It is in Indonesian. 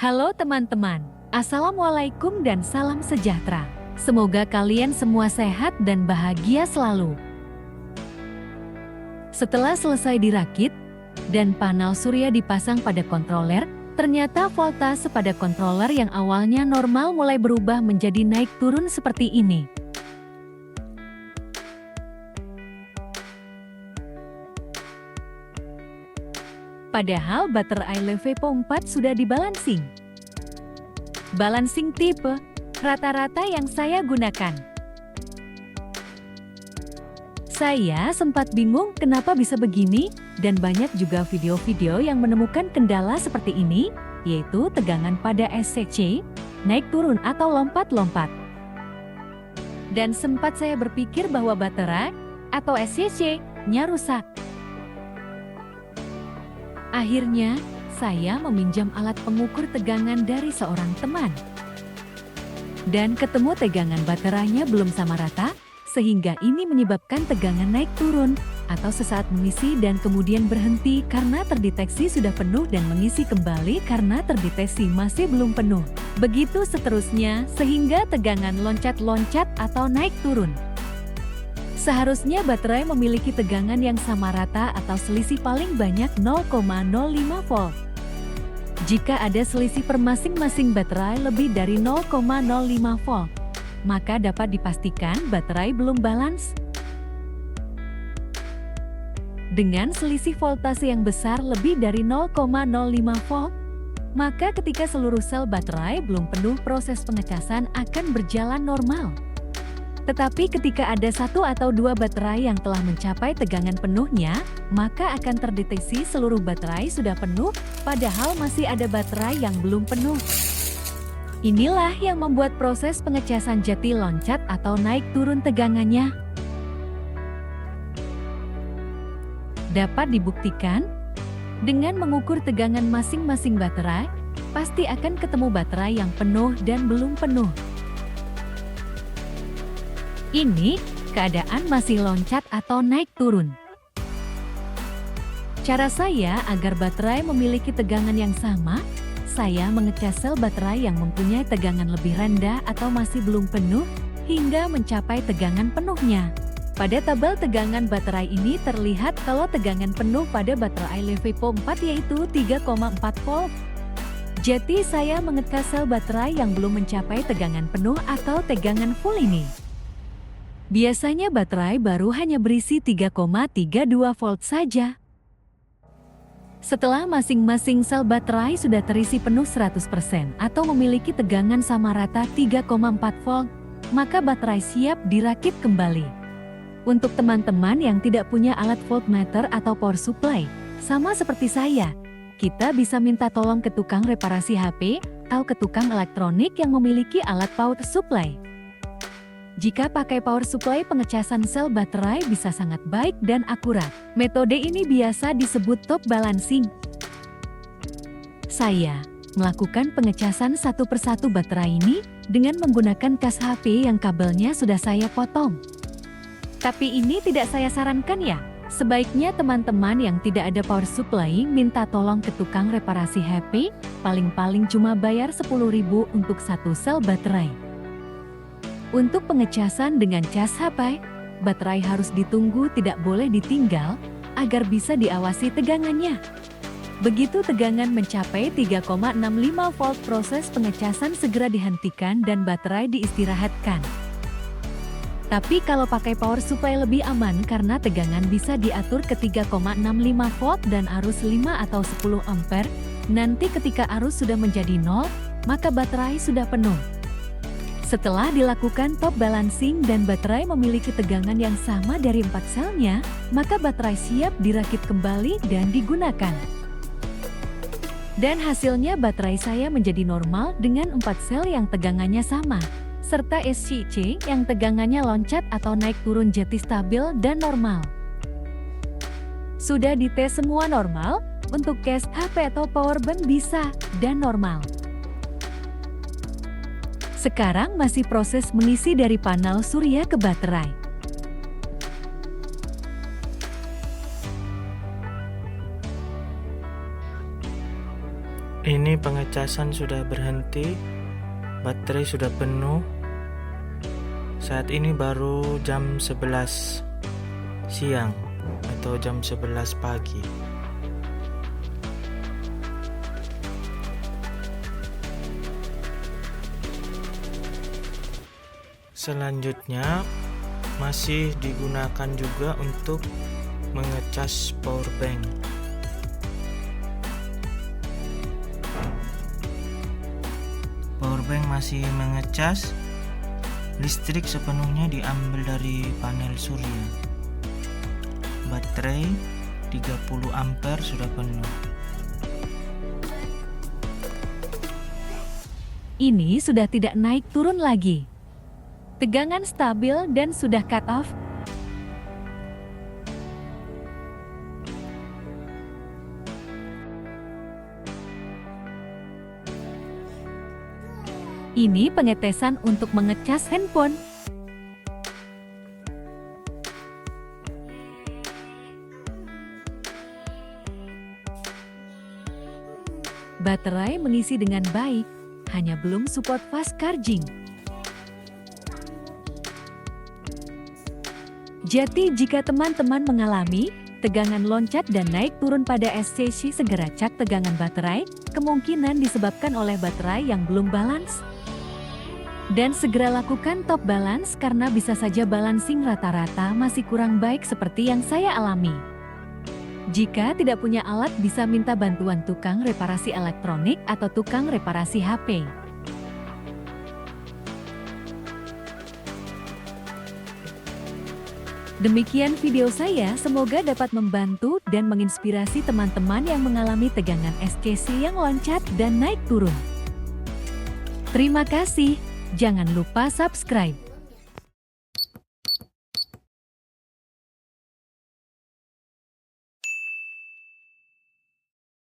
Halo teman-teman, Assalamualaikum dan salam sejahtera. Semoga kalian semua sehat dan bahagia selalu. Setelah selesai dirakit, dan panel surya dipasang pada controller, ternyata voltase pada controller yang awalnya normal mulai berubah menjadi naik turun seperti ini. Padahal baterai LiFePO 4 sudah dibalancing. Balancing tipe rata-rata yang saya gunakan. Saya sempat bingung kenapa bisa begini, dan banyak juga video-video yang menemukan kendala seperti ini, yaitu tegangan pada SCC, naik turun atau lompat-lompat. Dan sempat saya berpikir bahwa baterai atau SCC-nya rusak. Akhirnya, saya meminjam alat pengukur tegangan dari seorang teman. Dan ketemu tegangan baterainya belum sama rata, sehingga ini menyebabkan tegangan naik turun, atau sesaat mengisi dan kemudian berhenti karena terdeteksi sudah penuh dan mengisi kembali karena terdeteksi masih belum penuh. Begitu seterusnya, sehingga tegangan loncat-loncat atau naik turun. Seharusnya baterai memiliki tegangan yang sama rata atau selisih paling banyak 0,05 volt. Jika ada selisih per masing-masing baterai lebih dari 0,05 volt, maka dapat dipastikan baterai belum balance. Dengan selisih voltase yang besar lebih dari 0,05 volt, maka ketika seluruh sel baterai belum penuh, proses pengecasan akan berjalan normal. Tetapi ketika ada satu atau dua baterai yang telah mencapai tegangan penuhnya, maka akan terdeteksi seluruh baterai sudah penuh, padahal masih ada baterai yang belum penuh. Inilah yang membuat proses pengecasan jati loncat atau naik turun tegangannya. Dapat dibuktikan dengan mengukur tegangan masing-masing baterai, pasti akan ketemu baterai yang penuh dan belum penuh. Ini keadaan masih loncat atau naik turun. Cara saya agar baterai memiliki tegangan yang sama, saya mengecas sel baterai yang mempunyai tegangan lebih rendah atau masih belum penuh, hingga mencapai tegangan penuhnya. Pada tabel tegangan baterai ini terlihat kalau tegangan penuh pada baterai LiFePO 4 yaitu 3,4 volt. Jadi saya mengecas sel baterai yang belum mencapai tegangan penuh atau tegangan full ini. Biasanya baterai baru hanya berisi 3,32 volt saja. Setelah masing-masing sel baterai sudah terisi penuh 100% atau memiliki tegangan sama rata 3,4 volt, maka baterai siap dirakit kembali. Untuk teman-teman yang tidak punya alat voltmeter atau power supply, sama seperti saya, kita bisa minta tolong ke tukang reparasi HP atau ke tukang elektronik yang memiliki alat power supply. Jika pakai power supply, pengecasan sel baterai bisa sangat baik dan akurat. Metode ini biasa disebut top balancing. Saya melakukan pengecasan satu persatu baterai ini dengan menggunakan cas HP yang kabelnya sudah saya potong. Tapi ini tidak saya sarankan ya. Sebaiknya teman-teman yang tidak ada power supply minta tolong ke tukang reparasi HP, paling-paling cuma bayar 10.000 untuk satu sel baterai. Untuk pengecasan dengan cas HP, baterai harus ditunggu, tidak boleh ditinggal, agar bisa diawasi tegangannya. Begitu tegangan mencapai 3,65 volt, proses pengecasan segera dihentikan dan baterai diistirahatkan. Tapi kalau pakai power supply lebih aman karena tegangan bisa diatur ke 3,65 volt dan arus 5 atau 10 ampere. Nanti ketika arus sudah menjadi 0, maka baterai sudah penuh. Setelah dilakukan top balancing dan baterai memiliki tegangan yang sama dari 4 selnya, maka baterai siap dirakit kembali dan digunakan. Dan hasilnya baterai saya menjadi normal dengan 4 sel yang tegangannya sama, serta SCC yang tegangannya loncat atau naik turun jati stabil dan normal. Sudah dites semua normal, untuk case HP atau powerbank bisa dan normal. Sekarang masih proses mengisi dari panel surya ke baterai. Ini pengecasan sudah berhenti, baterai sudah penuh. Saat ini baru jam 11 siang atau jam 11 pagi. Selanjutnya masih digunakan juga untuk mengecas power bank. Powerbank masih mengecas, listrik sepenuhnya diambil dari panel surya. Baterai 30 ampere sudah penuh. Ini sudah tidak naik turun lagi. Tegangan stabil dan sudah cut off. Ini pengetesan untuk mengecas handphone. Baterai mengisi dengan baik, hanya belum support fast charging. Jadi jika teman-teman mengalami tegangan loncat dan naik turun pada SCC, segera cek tegangan baterai, kemungkinan disebabkan oleh baterai yang belum balance. Dan segera lakukan top balance karena bisa saja balancing rata-rata masih kurang baik seperti yang saya alami. Jika tidak punya alat, bisa minta bantuan tukang reparasi elektronik atau tukang reparasi HP. Demikian video saya, semoga dapat membantu dan menginspirasi teman-teman yang mengalami tegangan SCC yang loncat dan naik turun. Terima kasih. Jangan lupa subscribe.